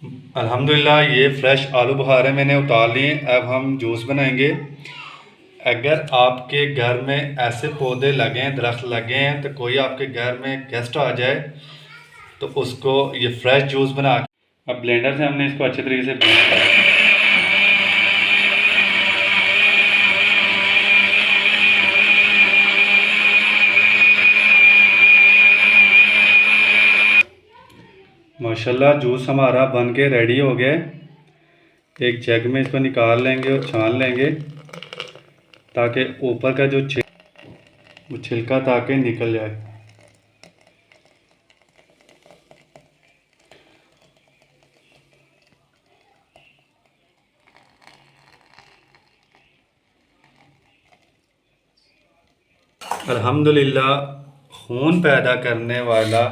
अल्हम्दुलिल्लाह ये फ़्रेश आलू बुखारे मैंने उतार लिए। अब हम जूस बनाएंगे। अगर आपके घर में ऐसे पौधे लगे हैं, दरख्त लगे हैं, तो कोई आपके घर में गेस्ट आ जाए तो उसको ये फ्रेश जूस बना के, अब ब्लेंडर से हमने इसको अच्छे तरीके से ब्लेंड कर लिया। माशाल्लाह जूस हमारा बन के रेडी हो गया। एक जग में इसको निकाल लेंगे और छान लेंगे ताकि ऊपर का जो छिलका ताकि निकल जाए। अल्हम्दुलिल्लाह खून पैदा करने वाला